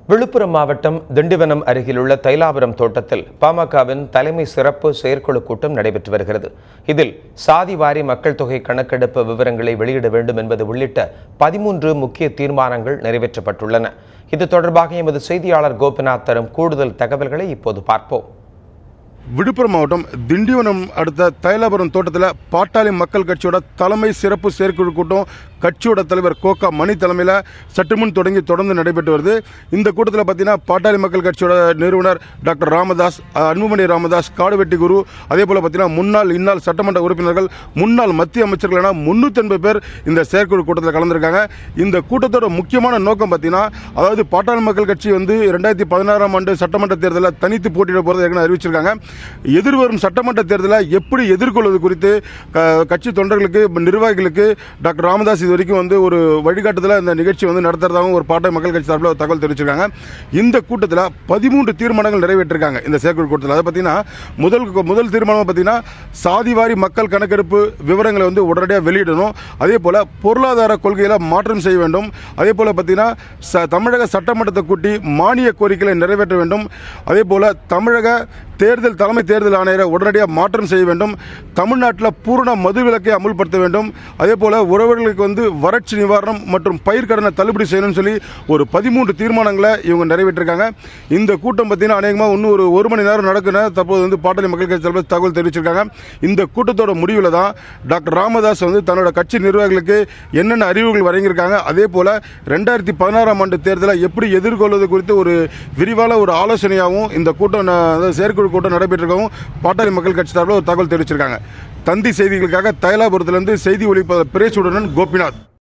விழுப்புரம் மாவட்டம் திண்டிவனம் அருகிலுள்ள தைலாபுரம் தோட்டத்தில் பாமகவின் தலைமை சிறப்பு செயற்குழு கூட்டம் நடைபெற்று வருகிறது. இதில் சாதிவாரி மக்கள் தொகை கணக்கெடுப்பு விவரங்களை வெளியிட வேண்டும் என்பது உள்ளிட்ட 13 முக்கிய தீர்மானங்கள் நிறைவேற்றப்பட்டுள்ளன. இது தொடர்பாக எமது செய்தியாளர் கோபிநாத் தரும் கூடுதல் தகவல்களை இப்போது பார்ப்போம். விழுப்புரம் மாவட்டம் திண்டிவனம் அடுத்த தைலாபுரம் தோட்டத்தில் பாட்டாளி மக்கள் கட்சியோட தலைமை சிறப்பு செயற்குழு கூட்டம் கட்சியோட தலைவர் கோகா மணி தலைமையில் சற்று முன் தொடர்ந்து நடைபெற்று வருது. இந்த கூட்டத்தில் பார்த்தீங்கன்னா பாட்டாளி மக்கள் கட்சியோட நிறுவனர் டாக்டர் ராமதாஸ், அன்புமணி ராமதாஸ், காடுவெட்டி குரு, அதே போல் பார்த்தீங்கன்னா முன்னாள் இந்நாள் சட்டமன்ற உறுப்பினர்கள், முன்னாள் மத்திய அமைச்சர்கள் என 380 பேர் இந்த செயற்குழு கூட்டத்தில் கலந்துருக்காங்க. இந்த கூட்டத்தோட முக்கியமான நோக்கம் பார்த்தீங்கன்னா, அதாவது பாட்டாளி மக்கள் கட்சி 2016ஆம் ஆண்டு சட்டமன்ற தேர்தலில் தனித்து போட்டியிட போகிறத ஏற்கனவே அறிவிச்சிருக்காங்க. எதிர்வரும் சட்டமன்ற தேர்தலை எப்படி எதிர்கொள்வது குறித்து கட்சி தொண்டர்களுக்கு, நிர்வாகிகளுக்கு டாக்டர் ராமதாஸ் இது வரைக்கும் ஒரு வழிகாட்டுதல இந்த நிகழ்ச்சி நடத்துறதாகவும் ஒரு பாட்டாளி மக்கள் கட்சி சார்பில் தகவல் தெரிவிச்சிருக்காங்க. இந்த கூட்டத்தில் 13 தீர்மானங்கள் நிறைவேற்றிருக்காங்க. இந்த செயற்குழு கூட்டத்தில் அதை பார்த்தீங்கன்னா முதல் தீர்மானம் பார்த்தீங்கன்னா, சாதிவாரி மக்கள் கணக்கெடுப்பு விவரங்களை உடனடியாக வெளியிடணும். அதே போல பொருளாதார கொள்கையில் மாற்றம் செய்ய வேண்டும். அதே போல பார்த்தீங்கன்னா, தமிழக சட்டமன்றத்தை கூட்டி மானிய கோரிக்கைகளை நிறைவேற்ற வேண்டும். அதே போல தமிழக தலைமை தேர்தல் ஆணையரை உடனடியாக மாற்றம் செய்ய வேண்டும். தமிழ்நாட்டில் பூரண மதுவிலக்கை அமுல்படுத்த வேண்டும். அதே போல உறவுகளுக்கு வறட்சி நிவாரணம் மற்றும் பயிர்க்கடனை தள்ளுபடி செய்யணும்னு சொல்லி ஒரு 13 தீர்மானங்களை இவங்க நிறைவேற்றிருக்காங்க. இந்த கூட்டம் பார்த்தீங்கன்னா அநேகமாக இன்னும் ஒரு மணி நேரம் நடக்கணும். தற்போது பாட்டாளி மக்கள் கட்சி தலைவர் தகவல் தெரிவிச்சிருக்காங்க. இந்த கூட்டத்தோட முடிவில் தான் டாக்டர் ராமதாஸ் தன்னோட கட்சி நிர்வாகிகளுக்கு என்னென்ன அறிவுகள் வழங்கியிருக்காங்க. அதே போல 2016ஆம் ஆண்டு தேர்தலை எப்படி எதிர்கொள்வது குறித்து ஒரு விரிவான ஒரு ஆலோசனையாகவும் இந்த கூட்டம் செயற்குழு கூட்டம் நடைபெற்றிருக்கவும் பாட்டாளி மக்கள் கட்சி சார்பில் ஒரு தகவல் தெரிவிச்சிருக்காங்க. தந்தி செய்திகளுக்காக தைலாபுரத்திலிருந்து செய்தி ஒளிப்பதிவாளர் பிரேசுடன் கோபிநாத்.